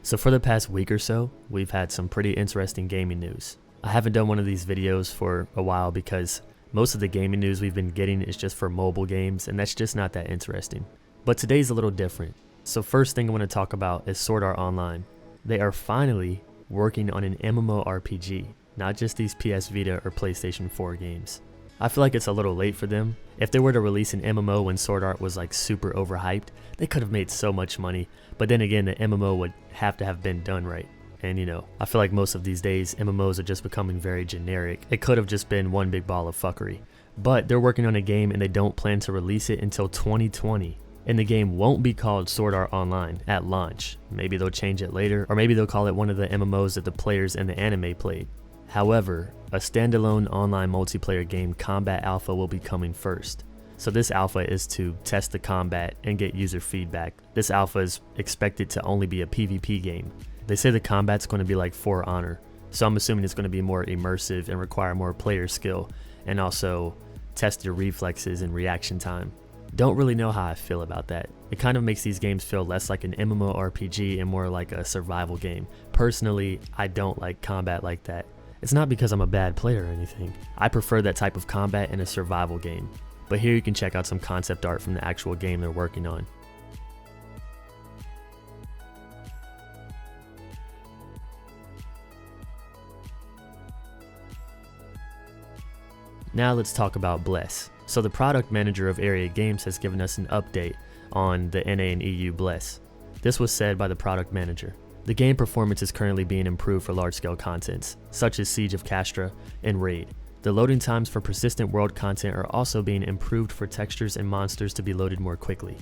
So for the past week or so, we've had some pretty interesting gaming news. I haven't done one of these videos for a while because most of the gaming news we've been getting is just for mobile games, and that's just not that interesting. But today's a little different. So first thing I want to talk about is Sword Art Online. They are finally working on an MMORPG, not just these PS Vita or PlayStation 4 games. I feel like it's a little late for them. If they were to release an MMO when Sword Art was like super overhyped, they could have made so much money. But then again, the MMO would have to have been done right. And I feel like most of these days, MMOs are just becoming very generic. It could have just been one big ball of fuckery. But they're working on a game and they don't plan to release it until 2020. And the game won't be called Sword Art Online at launch. Maybe they'll change it later, or maybe they'll call it one of the MMOs that the players in the anime played. However, a standalone online multiplayer game combat alpha will be coming first. So this alpha is to test the combat and get user feedback. This alpha is expected to only be a PvP game. They say the combat's going to be like For Honor, so I'm assuming it's going to be more immersive and require more player skill, and also test your reflexes and reaction time. Don't really know how I feel about that. It kind of makes these games feel less like an MMORPG and more like a survival game. Personally, I don't like combat like that. It's not because I'm a bad player or anything. I prefer that type of combat in a survival game. But here you can check out some concept art from the actual game they're working on. Now let's talk about Bless. So the product manager of Area Games has given us an update on the NA and EU Bless. This was said by the product manager. The game performance is currently being improved for large-scale contents, such as Siege of Castra and Raid. The loading times for persistent world content are also being improved for textures and monsters to be loaded more quickly.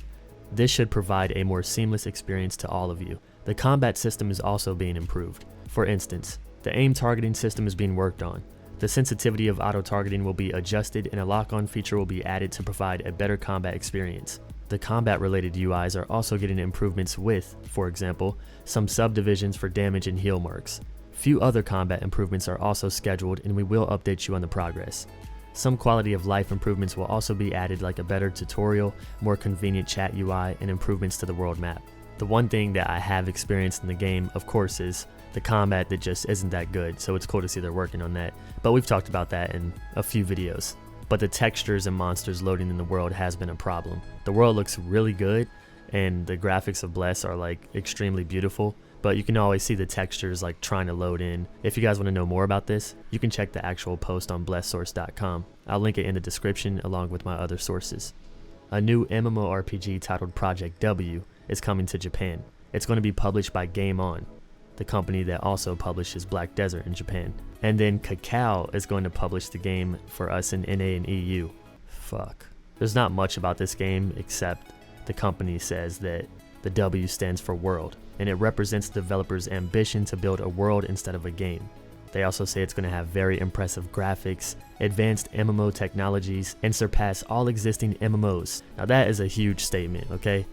This should provide a more seamless experience to all of you. The combat system is also being improved. For instance, the aim targeting system is being worked on. The sensitivity of auto-targeting will be adjusted and a lock-on feature will be added to provide a better combat experience. The combat-related UIs are also getting improvements with, for example, some subdivisions for damage and heal marks. Few other combat improvements are also scheduled, and we will update you on the progress. Some quality of life improvements will also be added, like a better tutorial, more convenient chat UI, and improvements to the world map. The one thing that I have experienced in the game, of course, is the combat that just isn't that good, so it's cool to see they're working on that. But we've talked about that in a few videos. But the textures and monsters loading in the world has been a problem. The world looks really good, and the graphics of Bless are like extremely beautiful, but you can always see the textures like trying to load in. If you guys want to know more about this, you can check the actual post on blesssource.com. I'll link it in the description along with my other sources. A new MMORPG titled Project W is coming to Japan. It's going to be published by Game On, the company that also publishes Black Desert in Japan. And then Cacao is going to publish the game for us in NA and EU. Fuck. There's not much about this game except the company says that the W stands for world, and it represents the developer's ambition to build a world instead of a game. They also say it's going to have very impressive graphics, advanced MMO technologies, and surpass all existing MMOs. Now that is a huge statement, okay?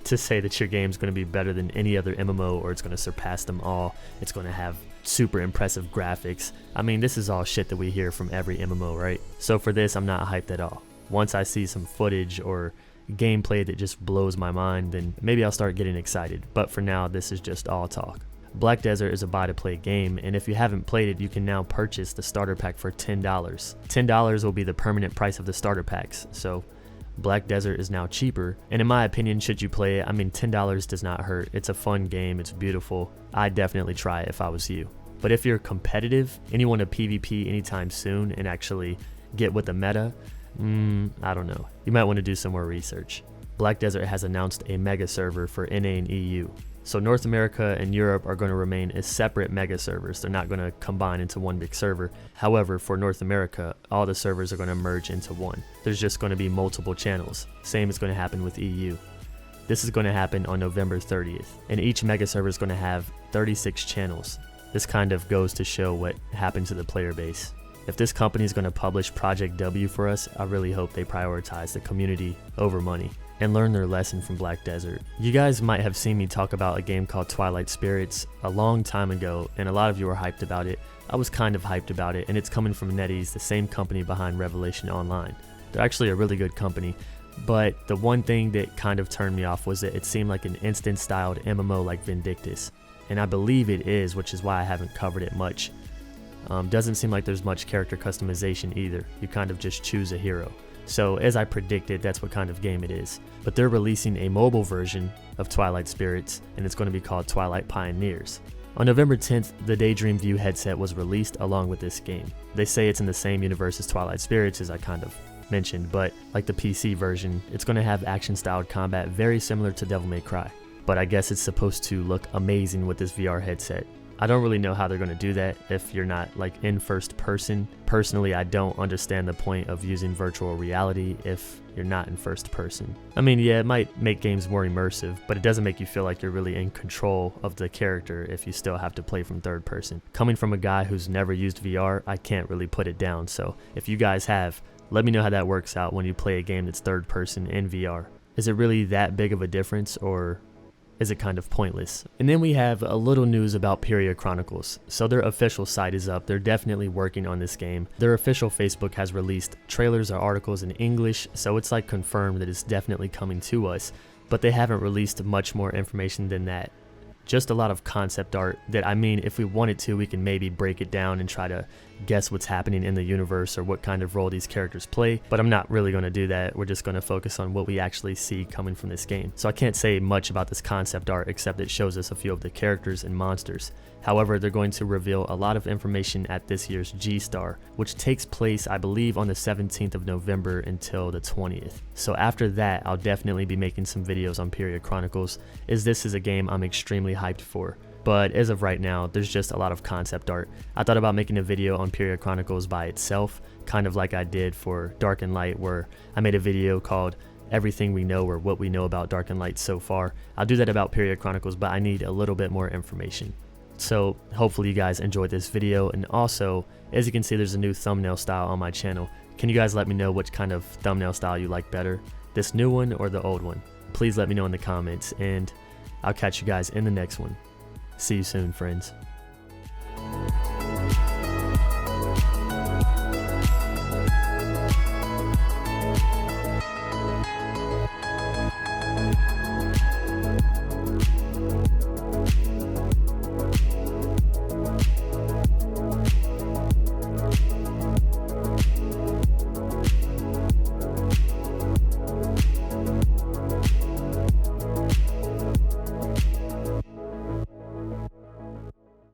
To say that your game's going to be better than any other MMO, or it's going to surpass them all, it's going to have super impressive graphics. I mean, this is all shit that we hear from every MMO, right? So for this, I'm not hyped at all. Once I see some footage or gameplay that just blows my mind, then maybe I'll start getting excited. But for now, this is just all talk. Black Desert is a buy-to-play game, and if you haven't played it, you can now purchase the starter pack for $10. $10 will be the permanent price of the starter packs, so Black Desert is now cheaper, and in my opinion, should you play it, I mean, $10 does not hurt. It's a fun game, it's beautiful. I'd definitely try it if I was you. But if you're competitive and you want to PvP anytime soon and actually get with the meta, I don't know. You might want to do some more research. Black Desert has announced a mega server for NA and EU. So North America and Europe are going to remain as separate mega servers. They're not going to combine into one big server. However, for North America, all the servers are going to merge into one. There's just going to be multiple channels. Same is going to happen with EU. This is going to happen on November 30th, and each mega server is going to have 36 channels. This kind of goes to show what happened to the player base. If this company is going to publish Project W for us, I really hope they prioritize the community over money and learn their lesson from Black Desert. You guys might have seen me talk about a game called Twilight Spirits a long time ago, and a lot of you were hyped about it. I was kind of hyped about it, and it's coming from NetEase, the same company behind Revelation Online. They're actually a really good company, but the one thing that kind of turned me off was that it seemed like an instant-styled MMO like Vindictus. and I believe it is, which is why I haven't covered it much. Doesn't seem like there's much character customization either. You kind of just choose a hero. So as I predicted, that's what kind of game it is. But they're releasing a mobile version of Twilight Spirits, and it's going to be called Twilight Pioneers. On November 10th, the Daydream View headset was released along with this game. They say it's in the same universe as Twilight Spirits, as I kind of mentioned, but like the PC version, it's going to have action-styled combat very similar to Devil May Cry. But I guess it's supposed to look amazing with this VR headset. I don't really know how they're going to do that if you're not like in first person. Personally, I don't understand the point of using virtual reality if you're not in first person. I mean, yeah, it might make games more immersive, but it doesn't make you feel like you're really in control of the character if you still have to play from third person. Coming from a guy who's never used VR, I can't really put it down. So if you guys have, let me know how that works out when you play a game that's third person in VR. Is it really that big of a difference, or is it kind of pointless? And then we have a little news about Peria Chronicles. So their official site is up. They're definitely working on this game. Their official Facebook has released trailers or articles in English, so it's like confirmed that it's definitely coming to us, but they haven't released much more information than that. Just a lot of concept art that, I mean, if we wanted to, we can maybe break it down and try to guess what's happening in the universe or what kind of role these characters play, but I'm not really going to do that. We're just going to focus on what we actually see coming from this game. So I can't say much about this concept art except it shows us a few of the characters and monsters. However, they're going to reveal a lot of information at this year's G-Star, which takes place, I believe, on the 17th of November until the 20th. So after that, I'll definitely be making some videos on Peria Chronicles, as this is a game I'm extremely hyped for. But as of right now, there's just a lot of concept art. I thought about making a video on Peria Chronicles by itself, kind of like I did for Dark and Light, where I made a video called Everything We Know, or What We Know About Dark and Light So Far. I'll do that about Peria Chronicles, but I need a little bit more information. So hopefully you guys enjoyed this video, and also, as you can see, there's a new thumbnail style on my channel. Can you guys let me know which kind of thumbnail style you like better, this new one or the old one? Please let me know in the comments, and I'll catch you guys in the next one. See you soon, friends.